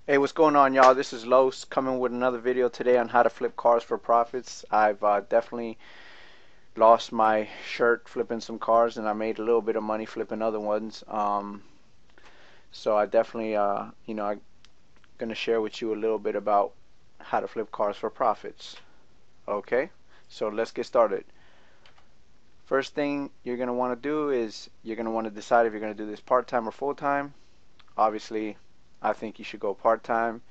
Hey, what's going on, y'all? This is Los coming with another video today on how to flip cars for profits. I've definitely lost my shirt flipping some cars, and I made a little bit of money flipping other ones. So I definitely, I'm gonna share with you a little bit about how to flip cars for profits. Okay, so let's get started. First thing you're gonna want to do is you're gonna want to decide if you're gonna do this part-time or full-time. Obviously, I think you should go part-time.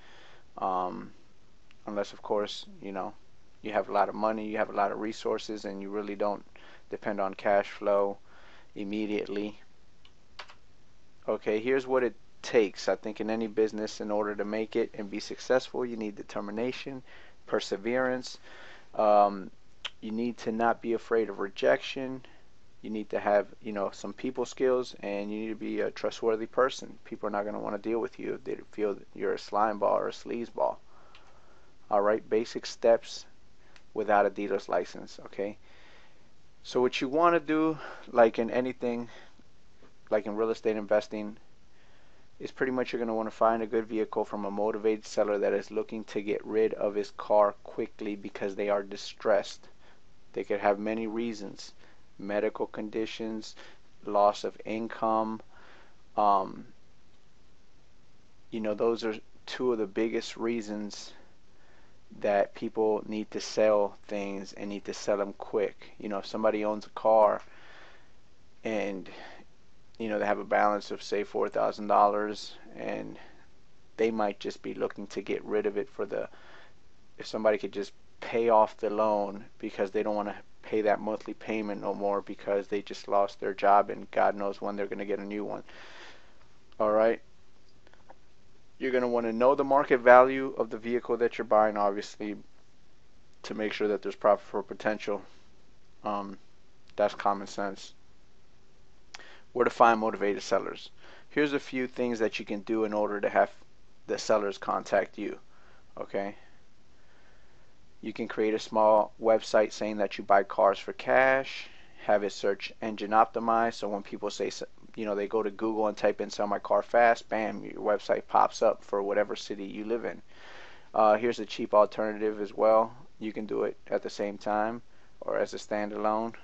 Um, Unless of course you have a lot of money, you have a lot of resources, and you really don't depend on cash flow immediately. Okay, here's what it takes. I think in any business, in order to make it and be successful, you need determination, perseverance. um, you need to not be afraid of rejection. You need to have some people skills, and you need to be a trustworthy person. People are not going to want to deal with you if they feel that you're a slime ball or a sleazeball. All right, basic steps without a dealer's license. Okay, so what you want to do, like in anything, like in real estate investing, is pretty much you're going to want to find a good vehicle from a motivated seller that is looking to get rid of his car quickly because they are distressed. They could have many reasons: medical conditions, loss of income. um, those are two of the biggest reasons that people need to sell things and need to sell them quick. If somebody owns a car and they have a balance of say $4,000, and they might just be looking to get rid of it for the if somebody could just pay off the loan because they don't want to pay that monthly payment no more because they just lost their job and God knows when they're going to get a new one. All right, you're going to want to know the market value of the vehicle that you're buying, obviously, to make sure that there's profit for potential. um, that's common sense. Where to find motivated sellers. Here's a few things that you can do in order to have the sellers contact you. Okay, you can create a small website saying that you buy cars for cash. Have it search engine optimized, so when people say, they go to Google and type in "sell my car fast," bam, your website pops up for whatever city you live in. Here's a cheap alternative as well. You can do it at the same time or as a standalone.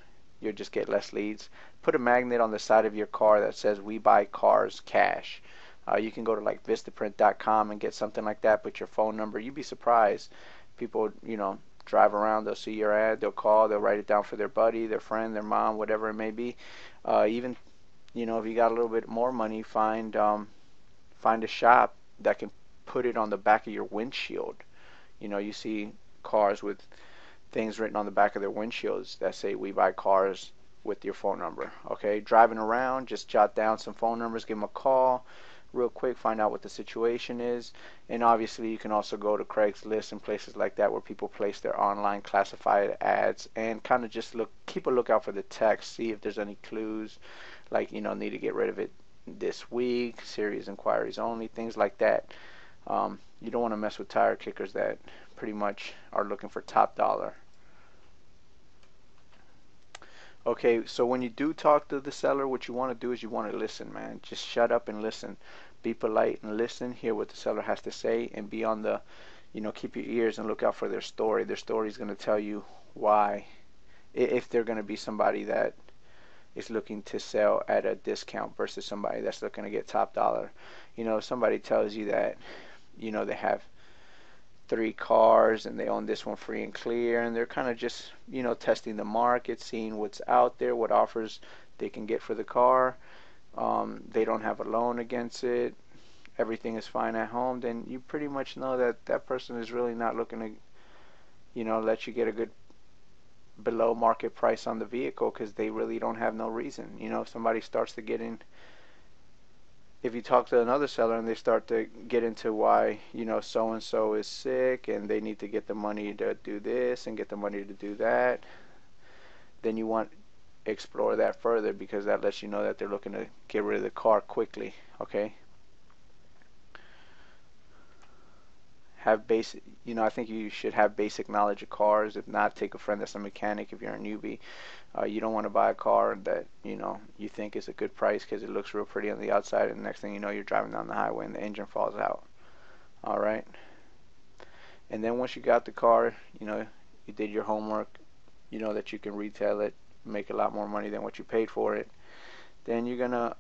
You'll just get less leads. Put a magnet on the side of your car that says "We buy cars cash." You can go to like Vistaprint.com and get something like that. Put your phone number. You'd be surprised. People, drive around. They'll see your ad. They'll call. They'll write it down for their buddy, their friend, their mom, whatever it may be. Even, if you got a little bit more money, find a shop that can put it on the back of your windshield. You see cars with things written on the back of their windshields that say "We buy cars" with your phone number. Okay, driving around, just jot down some phone numbers, give them a call real quick, find out what the situation is. And obviously you can also go to Craigslist and places like that where people place their online classified ads, and kind of just keep a lookout for the text, see if there's any clues, like need to get rid of it this week, serious inquiries only, things like that. You don't want to mess with tire kickers that pretty much are looking for top dollar. Okay, so when you do talk to the seller, what you want to do is you want to listen, man. Just shut up and listen. Be polite and listen, hear what the seller has to say, and be on the, keep your ears and look out for their story. Their story is going to tell you why, if they're going to be somebody that is looking to sell at a discount versus somebody that's looking to get top dollar. If somebody tells you that, they have 3 cars and they own this one free and clear, and they're kind of just testing the market, seeing what's out there, what offers they can get for the car. They don't have a loan against it, everything is fine at home, then you pretty much know that that person is really not looking to let you get a good below market price on the vehicle, because they really don't have no reason. If somebody starts to get in, if you talk to another seller and they start to get into why so and so is sick and they need to get the money to do this and get the money to do that, then you want to explore that further, because that lets you know that they're looking to get rid of the car quickly. Okay, have basic, I think you should have basic knowledge of cars. If not, take a friend that's a mechanic if you're a newbie. You don't want to buy a car that you think is a good price because it looks real pretty on the outside, and the next thing you know, you're driving down the highway and the engine falls out. All right. And then once you got the car, you did your homework, you know that you can retail it, make a lot more money than what you paid for it. Then you're gonna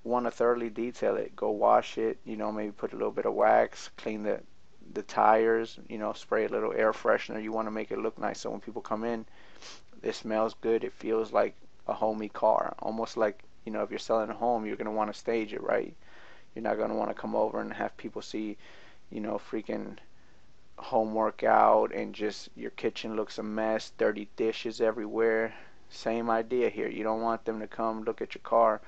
want to thoroughly detail it. Go wash it, maybe put a little bit of wax, clean the tires, spray a little air freshener. You want to make it look nice so when people come in, it smells good. It feels like a homey car. Almost like, if you're selling a home, you're going to want to stage it right. You're not going to want to come over and have people see, freaking home workout and just your kitchen looks a mess, dirty dishes everywhere. Same idea here. You don't want them to come look at your car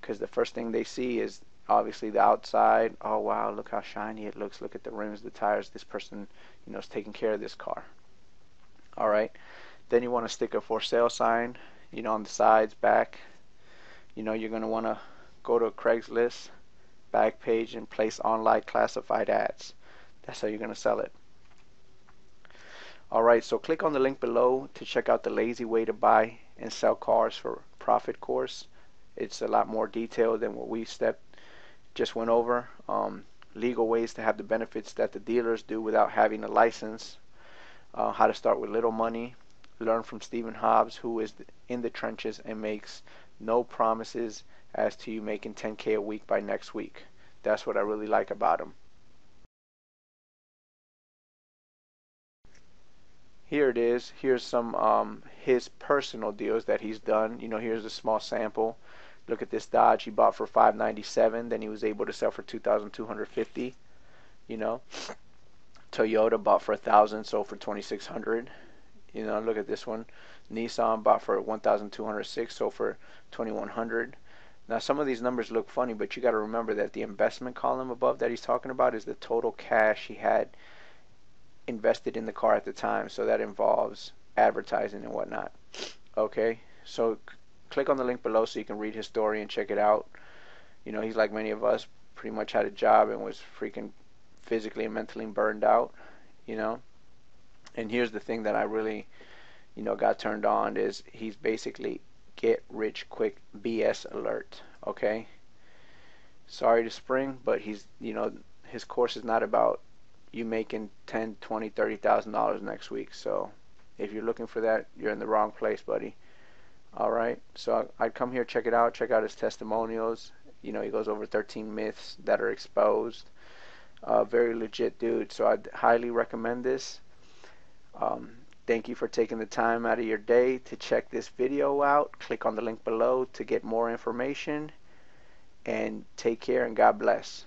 because the first thing they see is obviously the outside. Oh wow, look how shiny it looks. Look at the rims, the tires. This person, is taking care of this car. All right. Then you want to stick a for sale sign, on the sides, back. You're going to want to go to a Craigslist back page and place online classified ads. That's how you're going to sell it. Alright, so click on the link below to check out the lazy way to buy and sell cars for profit course. It's a lot more detailed than what we just went over. Legal ways to have the benefits that the dealers do without having a license. How to start with little money. Learn from Stephen Hobbs, who is in the trenches and makes no promises as to you making 10K a week by next week. That's what I really like about him. Here it is. Here's some his personal deals that he's done. Here's a small sample. Look at this Dodge he bought for $597. Then he was able to sell for $2,250. Toyota bought for $1,000, sold for $2,600. Look at this one. Nissan bought for $1,206, sold for $2,100. Now some of these numbers look funny, but you got to remember that the investment column above that he's talking about is the total cash he had invested in the car at the time, so that involves advertising and whatnot. Okay, so click on the link below so you can read his story and check it out. He's like many of us, pretty much had a job and was freaking physically and mentally burned out. And here's the thing that I really got turned on is he's basically get rich quick BS alert. Okay, sorry to spring, but his course is not about you making $10, $20, $30,000 next week. So if you're looking for that, you're in the wrong place, buddy. All right, so I'd come here, check it out, check out his testimonials. He goes over 13 myths that are exposed. Very legit dude, so I'd highly recommend this. Thank you for taking the time out of your day to check this video out. Click on the link below to get more information, and take care and God bless.